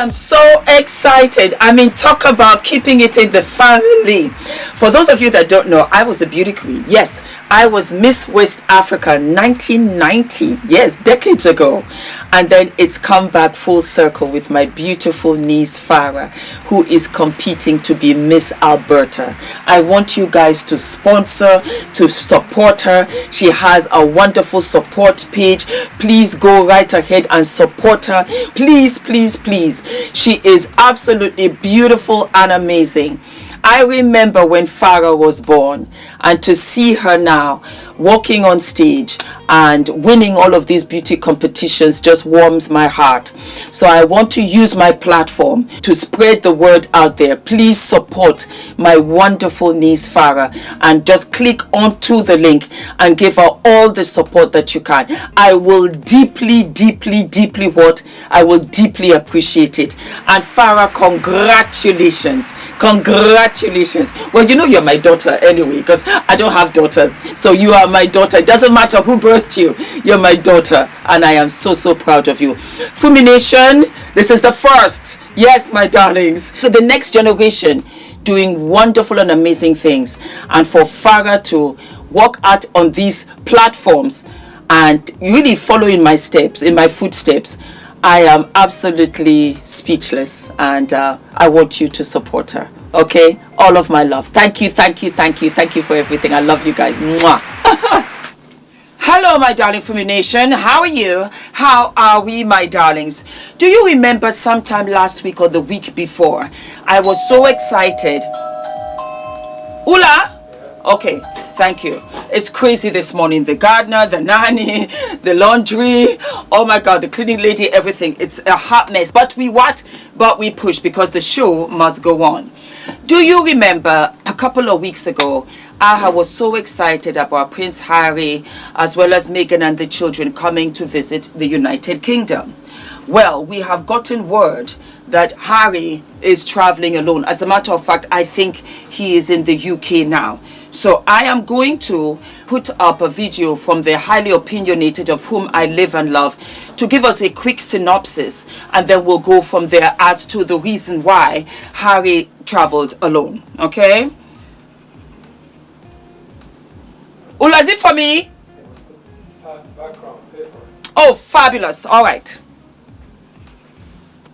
am so excited. I mean, talk about keeping it in the family. For those of you that don't know, I was a beauty queen. Yes, I was Miss West Africa 1990. Yes, decades ago. And then it's come back full circle with my beautiful niece Farah, who is competing to be Miss Alberta. I want you guys to sponsor, to support her. She has a wonderful support page. Please go right ahead and support her. Please, please, please. She is absolutely beautiful and amazing. I remember when Farah was born, and to see her now walking on stage and winning all of these beauty competitions just warms my heart. So I want to use my platform to spread the word out there. Please support my wonderful niece Farah and just click onto the link and give her all the support that you can. I will deeply I will deeply appreciate it. And Farah, congratulations. Well, you know you're my daughter anyway, because I don't have daughters. So you are my daughter. It doesn't matter who birthed you. You're my daughter. And I am so proud of you. Fumi Nation, this is the first. Yes, my darlings. The next generation doing wonderful and amazing things. And for Farah to walk out on these platforms and really follow in my steps, in my footsteps, I am absolutely speechless. And I want you to support her. Okay, all of my love. Thank you for everything. I love you guys. Mwah. Hello, my darling Fumi Nation. How are you? How are we, my darlings? Do you remember sometime last week or the week before? I was so excited. Ula? Okay, thank you. It's crazy this morning. The gardener, the nanny, the laundry. Oh my God, the cleaning lady, everything. It's a hot mess. But we what? But we push because the show must go on. Do you remember a couple of weeks ago, I was so excited about Prince Harry as well as Meghan and the children coming to visit the United Kingdom? Well, we have gotten word that Harry is traveling alone. As a matter of fact, I think he is in the UK now. So I am going to put up a video from the highly opinionated Of Whom I Live and Love to give us a quick synopsis, and then we'll go from there as to the reason why Harry traveled alone. Okay? Ula, is it for me? Oh, fabulous. All right.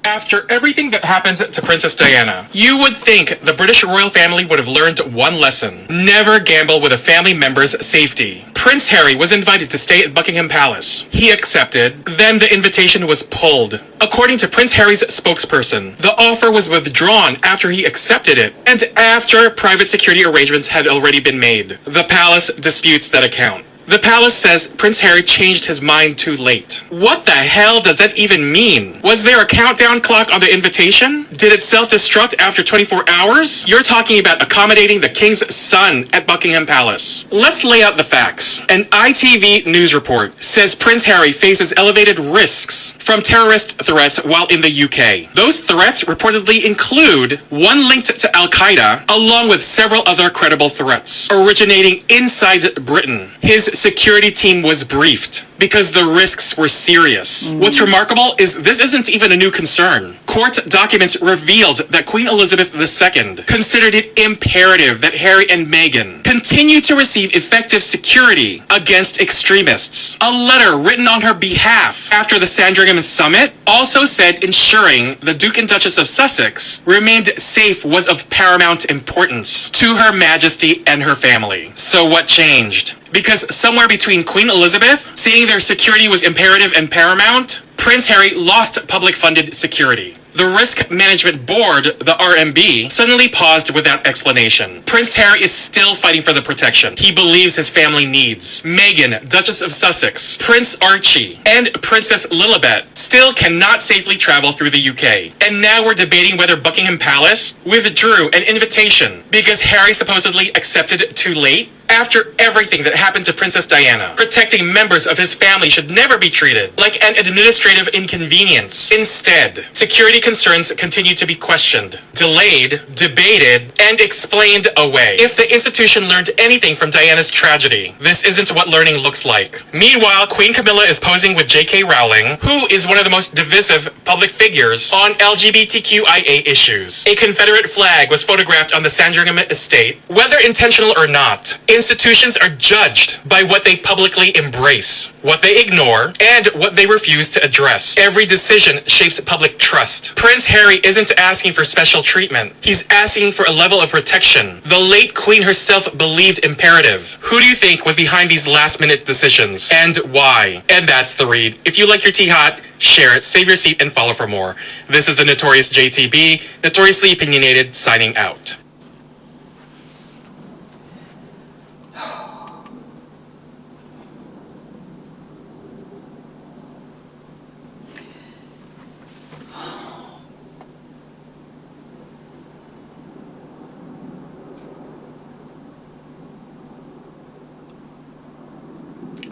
After everything that happened to Princess Diana, you would think the British royal family would have learned one lesson. Never gamble with a family member's safety. Prince Harry was invited to stay at Buckingham Palace. He accepted, then the invitation was pulled. According to Prince Harry's spokesperson, the offer was withdrawn after he accepted it, and after private security arrangements had already been made. The palace disputes that account. The palace says Prince Harry changed his mind too late. What the hell does that even mean? Was there a countdown clock on the invitation? Did it self-destruct after 24 hours? You're talking about accommodating the king's son at Buckingham Palace. Let's lay out the facts. An ITV news report says Prince Harry faces elevated risks from terrorist threats while in the UK. Those threats reportedly include one linked to Al-Qaeda, along with several other credible threats originating inside Britain. His security team was briefed because the risks were serious. What's remarkable is this isn't even a new concern. Court documents revealed that Queen Elizabeth II considered it imperative that Harry and Meghan continue to receive effective security against extremists. A letter written on her behalf after the Sandringham Summit also said ensuring the Duke and Duchess of Sussex remained safe was of paramount importance to Her Majesty and her family. So what changed? Because somewhere between Queen Elizabeth saying their security was imperative and paramount, Prince Harry lost public-funded security. The Risk Management Board, the RMB, suddenly paused without explanation. Prince Harry is still fighting for the protection he believes his family needs. Meghan, Duchess of Sussex, Prince Archie, and Princess Lilibet still cannot safely travel through the UK. And now we're debating whether Buckingham Palace withdrew an invitation because Harry supposedly accepted too late. After everything that happened to Princess Diana, protecting members of his family should never be treated like an administrative inconvenience. Instead, security concerns continue to be questioned, delayed, debated, and explained away. If the institution learned anything from Diana's tragedy, this isn't what learning looks like. Meanwhile, Queen Camilla is posing with J.K. Rowling, who is one of the most divisive public figures on LGBTQIA issues. A Confederate flag was photographed on the Sandringham estate. Whether intentional or not, institutions are judged by what they publicly embrace, what they ignore, and what they refuse to address. Every decision shapes public trust. Prince Harry isn't asking for special treatment. He's asking for a level of protection the late Queen herself believed imperative. Who do you think was behind these last-minute decisions, and why? And that's the read. If you like your tea hot, share it, save your seat, and follow for more. This is the Notorious JTB, Notoriously Opinionated, signing out.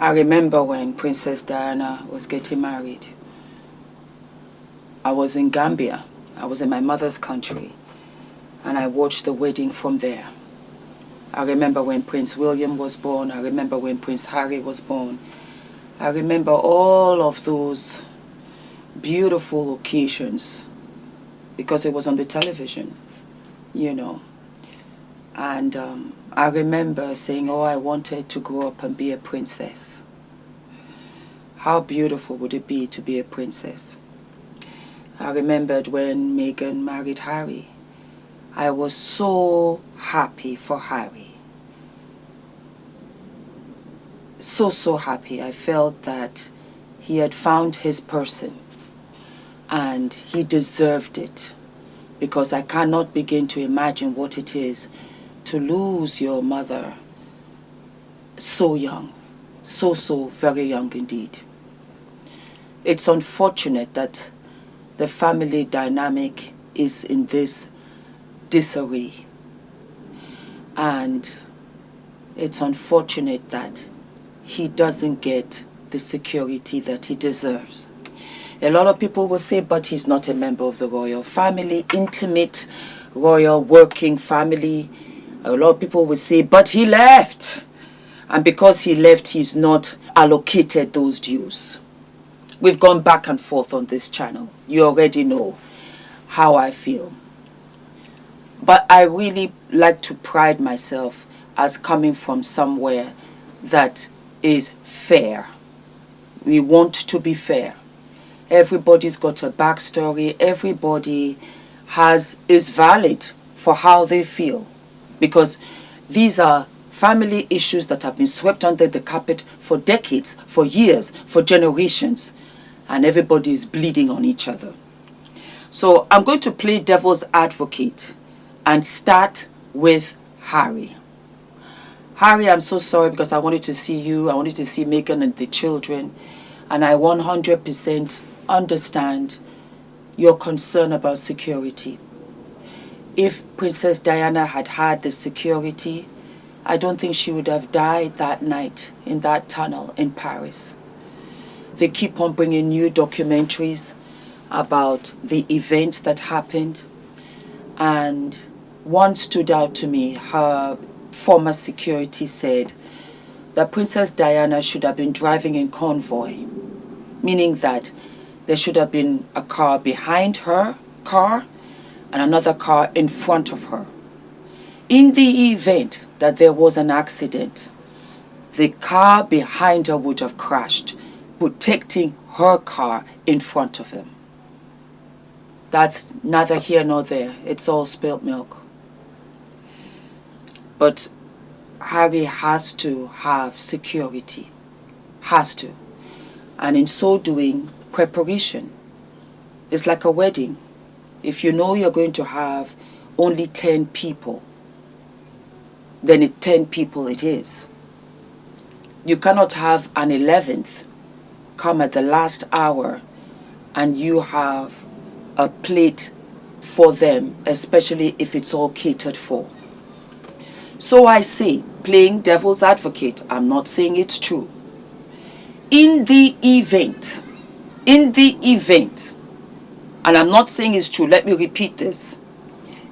I remember when Princess Diana was getting married. I was in Gambia. I was in my mother's country. And I watched the wedding from there. I remember when Prince William was born. I remember when Prince Harry was born. I remember all of those beautiful occasions because it was on the television, you know. And I remember saying, oh, I wanted to grow up and be a princess. How beautiful would it be to be a princess? I remembered when Meghan married Harry. I was so happy for Harry. So happy. I felt that he had found his person and he deserved it, because I cannot begin to imagine what it is to lose your mother so young, so very young indeed. It's unfortunate that the family dynamic is in this disarray, and it's unfortunate that he doesn't get the security that he deserves. A lot of people will say, but he's not a member of the royal family, intimate royal working family. A lot of people will say, but he left. And because he left, he's not allocated those dues. We've gone back and forth on this channel. You already know how I feel. But I really like to pride myself as coming from somewhere that is fair. We want to be fair. Everybody's got a backstory. Everybody is valid for how they feel. Because these are family issues that have been swept under the carpet for decades, for years, for generations. And everybody is bleeding on each other. So I'm going to play devil's advocate and start with Harry. Harry, I'm so sorry because I wanted to see you. I wanted to see Meghan and the children. And I 100% understand your concern about security. If Princess Diana had had the security, I don't think she would have died that night in that tunnel in Paris. They keep on bringing new documentaries about the events that happened. And one stood out to me. Her former security said that Princess Diana should have been driving in convoy, meaning that there should have been a car behind her car and another car in front of her. In the event that there was an accident, the car behind her would have crashed, protecting her car in front of him. That's neither here nor there. It's all spilt milk. But Harry has to have security. Has to. And in so doing, preparation. It's like a wedding. If you know you're going to have only 10 people, then 10 people it is. You cannot have an 11th come at the last hour and you have a plate for them, especially if it's all catered for. So I say, playing devil's advocate. I'm not saying it's true. In the event, and I'm not saying it's true, let me repeat this.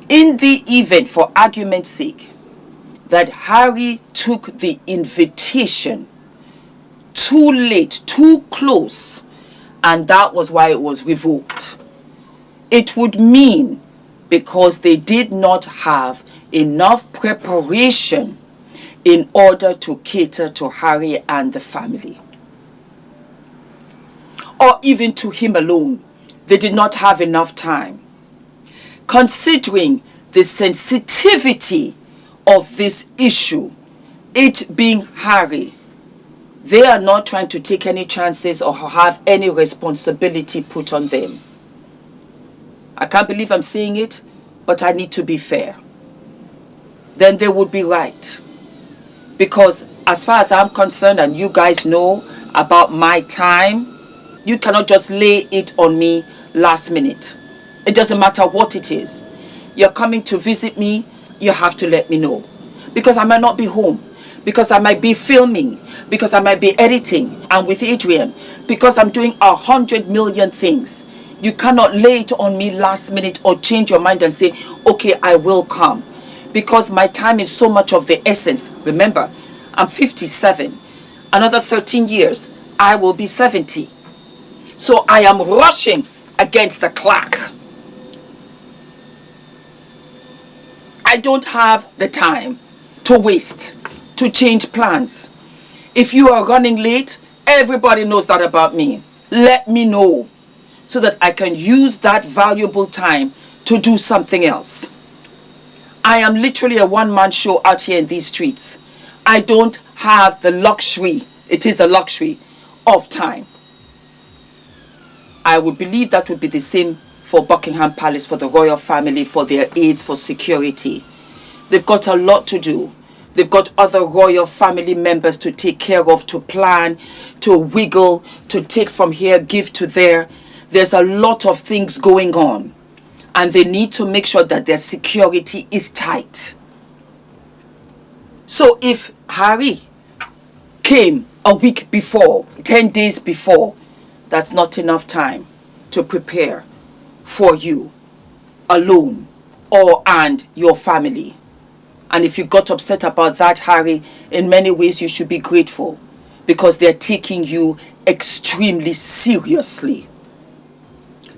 In the event, for argument's sake, that Harry took the invitation too late, too close, and that was why it was revoked, it would mean because they did not have enough preparation in order to cater to Harry and the family. Or even to him alone. They did not have enough time. Considering the sensitivity of this issue, it being Harry, they are not trying to take any chances or have any responsibility put on them. I can't believe I'm saying it, but I need to be fair. Then they would be right. Because as far as I'm concerned, and you guys know about my time, you cannot just lay it on me last minute. It doesn't matter what it is. You're coming to visit me, you have to let me know. Because I might not be home. Because I might be filming. Because I might be editing. And with Adrian. Because I'm doing 100 million things. You cannot lay it on me last minute or change your mind and say, okay, I will come. Because my time is so much of the essence. Remember, I'm 57. Another 13 years, I will be 70. So I am rushing against the clock. I don't have the time to waste, to change plans. If you are running late, everybody knows that about me. Let me know so that I can use that valuable time to do something else. I am literally a one-man show out here in these streets. I don't have the luxury, it is a luxury, of time. I would believe that would be the same for Buckingham Palace, for the royal family, for their aides, for security. They've got a lot to do. They've got other royal family members to take care of, to plan, to wiggle, to take from here, give to there. There's a lot of things going on. And they need to make sure that their security is tight. So if Harry came a week before, 10 days before, that's not enough time to prepare for you alone and your family. And if you got upset about that, Harry, in many ways you should be grateful because they're taking you extremely seriously.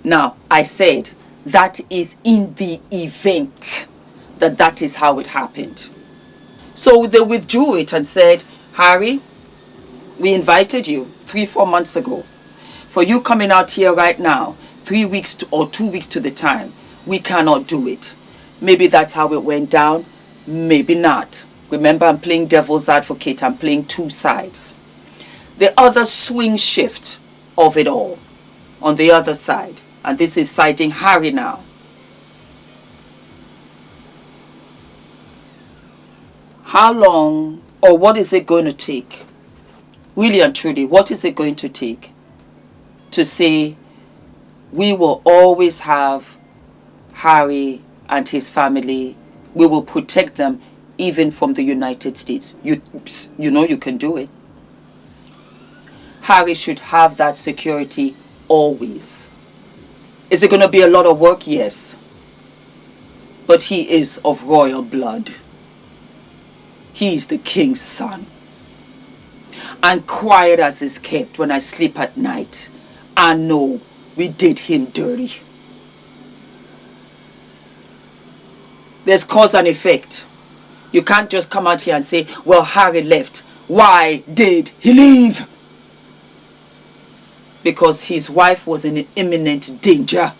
Now, I said that is in the event that is how it happened. So they withdrew it and said, Harry, we invited you 3-4 months ago. For you coming out here right now, 3 weeks or 2 weeks to the time, we cannot do it. Maybe that's how it went down. Maybe not. Remember, I'm playing devil's advocate. I'm playing two sides. The other swing shift of it all on the other side. And this is citing Harry now. How long or what is it going to take? Really and truly, what is it going to take to say we will always have Harry and his family, we will protect them even from the United States? You know you can do it. Harry should have that security always. Is it going to be a lot of work? Yes. But he is of royal blood. He is the king's son. And quiet as is kept when I sleep at night, I know we did him dirty. There's cause and effect. You can't just come out here and say, well, Harry left. Why did he leave? Because his wife was in imminent danger.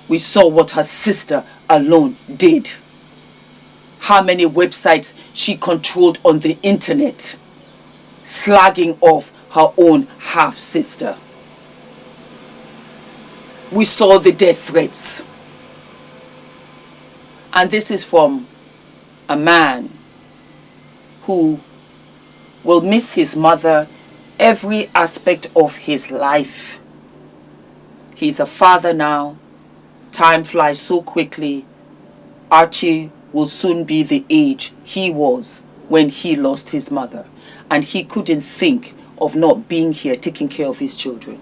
We saw what her sister alone did. How many websites she controlled on the internet, slagging off her own half-sister. We saw the death threats. And this is from a man who will miss his mother every aspect of his life. He's a father now. Time flies so quickly. Archie will soon be the age he was when he lost his mother. And he couldn't think of not being here taking care of his children.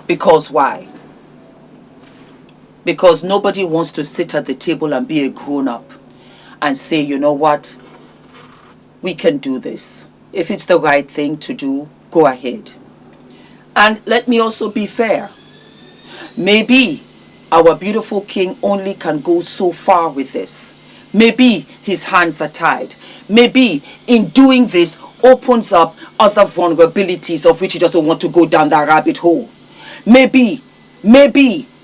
Because why? Because nobody wants to sit at the table and be a grown-up and say, you know what, we can do this. If it's the right thing to do, go ahead. And let me also be fair. Maybe our beautiful king only can go so far with this. Maybe his hands are tied. Maybe in doing this opens up other vulnerabilities of which he doesn't want to go down that rabbit hole. Maybe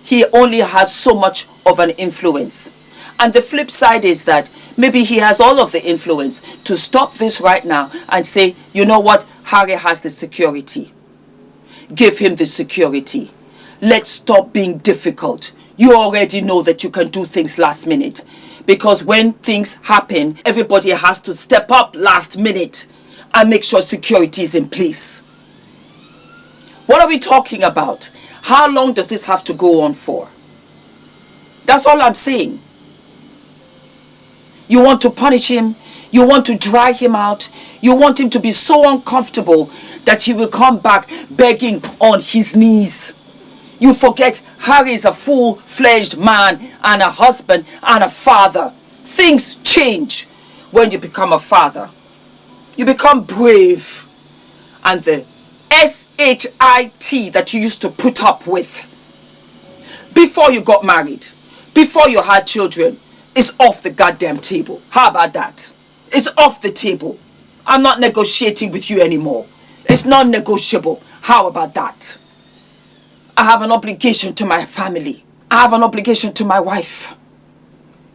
he only has so much of an influence. And the flip side is that maybe he has all of the influence to stop this right now and say, you know what, Harry has the security. Give him the security. Let's stop being difficult. You already know that you can do things last minute. Because when things happen, everybody has to step up last minute and make sure security is in place. What are we talking about? How long does this have to go on for? That's all I'm saying. You want to punish him. You want to dry him out. You want him to be so uncomfortable that he will come back begging on his knees. You forget Harry is a full-fledged man and a husband and a father. Things change when you become a father. You become brave. And the SHIT that you used to put up with before you got married, before you had children, is off the goddamn table. How about that? It's off the table. I'm not negotiating with you anymore. It's non-negotiable. How about that? I have an obligation to my family. I have an obligation to my wife.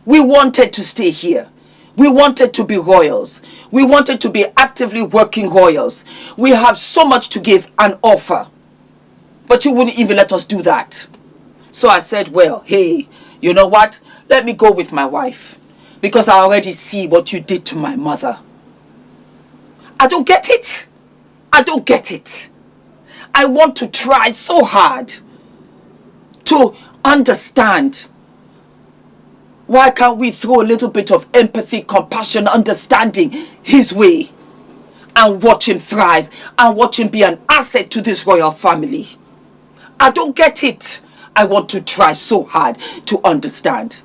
We wanted to stay here. We wanted to be royals. We wanted to be actively working royals. We have so much to give and offer. But you wouldn't even let us do that. So I said, well, hey, you know what? Let me go with my wife. Because I already see what you did to my mother. I don't get it. I don't get it. I want to try so hard to understand. Why can't we throw a little bit of empathy, compassion, understanding his way and watch him thrive and watch him be an asset to this royal family? I don't get it. I want to try so hard to understand.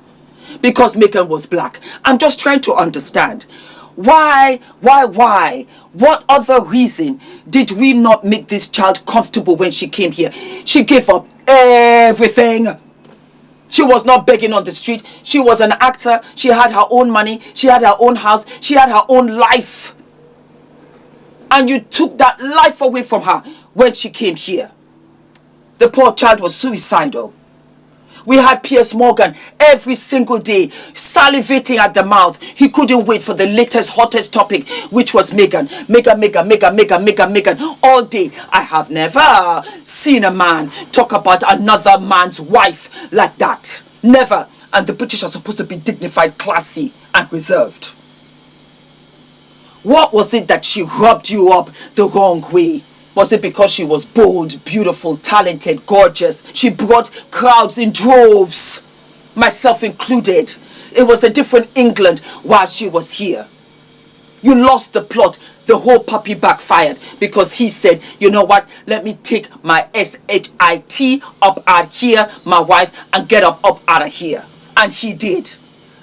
Because Meghan was black. I'm just trying to understand. Why? What other reason did we not make this child comfortable when she came here? She gave up everything. She was not begging on the street. She was an actor. She had her own money. She had her own house. She had her own life. And you took that life away from her when she came here. The poor child was suicidal. We had Piers Morgan every single day salivating at the mouth. He couldn't wait for the latest, hottest topic, which was Meghan. Meghan. All day. I have never seen a man talk about another man's wife like that. Never. And the British are supposed to be dignified, classy, and reserved. What was it that she rubbed you up the wrong way? Was it because she was bold, beautiful, talented, gorgeous? She brought crowds in droves, myself included. It was a different England while she was here. You lost the plot. The whole puppy backfired because he said, you know what, let me take my SHIT up out of here, my wife, and get up out of here. And he did.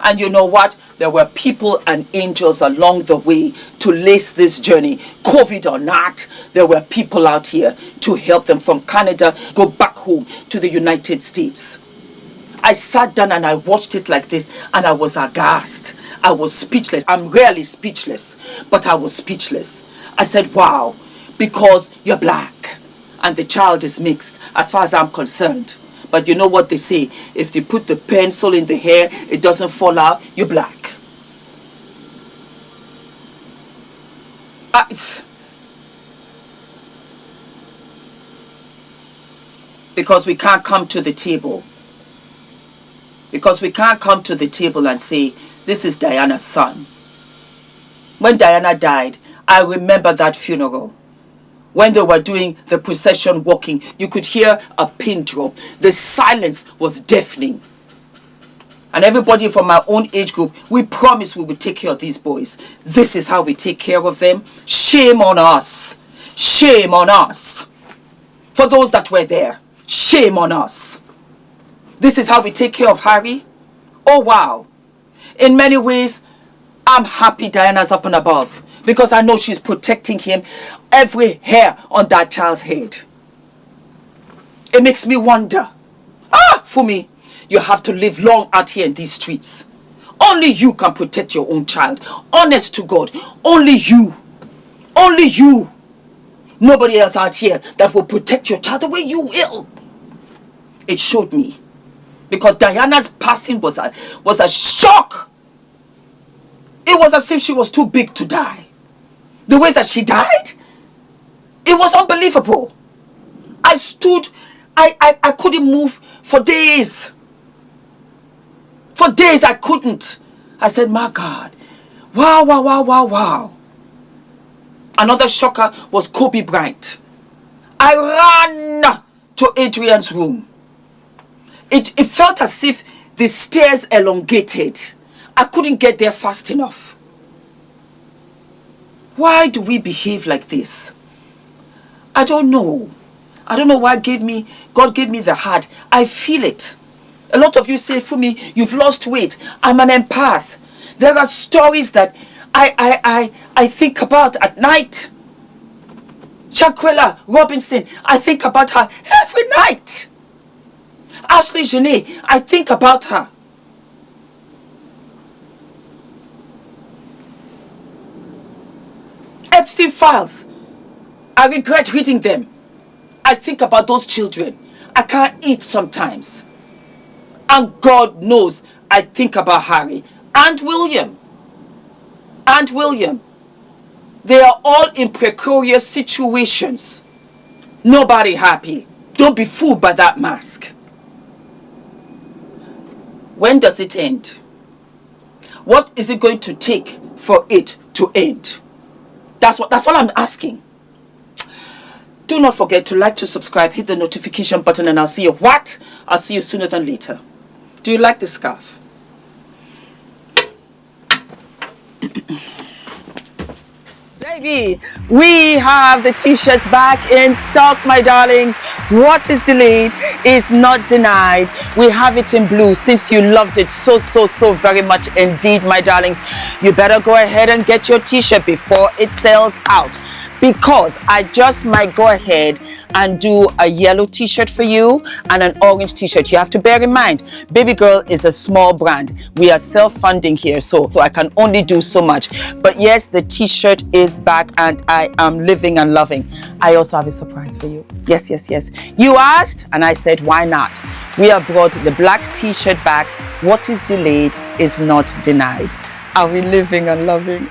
And you know what? There were people and angels along the way to lace this journey. COVID or not, there were people out here to help them from Canada go back home to the United States. I sat down and I watched it like this and I was aghast. I was speechless. I'm rarely speechless, but I was speechless. I said, wow, because you're black and the child is mixed as far as I'm concerned. But you know what they say, if they put the pencil in the hair, it doesn't fall out, you're black. Because we can't come to the table. Because we can't come to the table and say, this is Diana's son. When Diana died, I remember that funeral. When they were doing the procession walking, you could hear a pin drop. The silence was deafening. and everybody from my own age group, we promised we would take care of these boys. This is how we take care of them. Shame on us. Shame on us. For those that were there, shame on us. This is how we take care of Harry. Oh wow. In many ways, I'm happy Diana's up and above, because I know she's protecting him, every hair on that child's head. It makes me wonder. Fumi, you have to live long out here in these streets. Only you can protect your own child. Honest to God. Only you. Only you. Nobody else out here that will protect your child the way you will. It showed me. Because Diana's passing was a shock. It was as if she was too big to die. The way that she died, it was unbelievable. I stood, I couldn't move for days. For days I couldn't. I said, my God. Wow, wow, wow, wow, wow. Another shocker was Kobe Bryant. I ran to Adrian's room. It felt as if the stairs elongated. I couldn't get there fast enough. Why do we behave like this? I don't know. I don't know why God gave me the heart. I feel it. A lot of you say, Fumi, you've lost weight. I'm an empath. There are stories that I think about at night. Chakwela Robinson, I think about her every night. Ashley Genet, I think about her. Epstein files, I regret reading them. I think about those children. I can't eat sometimes. And God knows I think about Harry and William. And William. They are all in precarious situations. Nobody happy. Don't be fooled by that mask. When does it end? What is it going to take for it to end? That's all I'm asking. Do not forget to like, to subscribe, hit the notification button, and I'll see you what? I'll see you sooner than later. Do you like the scarf? Baby, we have the t-shirts back in stock, my darlings. What is delayed is not denied. We have it in blue. Since you loved it so very much indeed, my darlings, you better go ahead and get your t-shirt before it sells out, because I just might go ahead and do a yellow t-shirt for you and an orange t-shirt. You have to bear in mind, Baby Girl is a small brand. We are self-funding here, so I can only do so much. But yes, the t-shirt is back and I am living and loving. I also have a surprise for you. Yes. You asked and I said, why not? We have brought the black t-shirt back. What is delayed is not denied. Are we living and loving?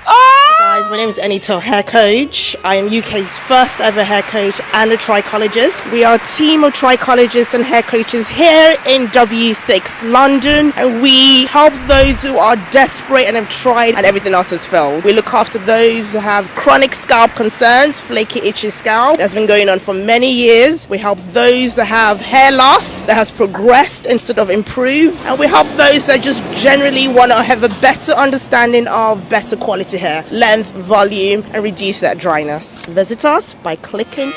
Guys, my name is ENITAN, hair coach. I am UK's first ever hair coach and a trichologist. We are a team of trichologists and hair coaches here in W6 London, and we help those who are desperate and have tried and everything else has failed. We look after those who have chronic scalp concerns, flaky, itchy scalp that's been going on for many years. We help those that have hair loss that has progressed instead of improved, and we help those that just generally want to have a better understanding of better quality hair, length, volume, and reduce that dryness. Visit us by clicking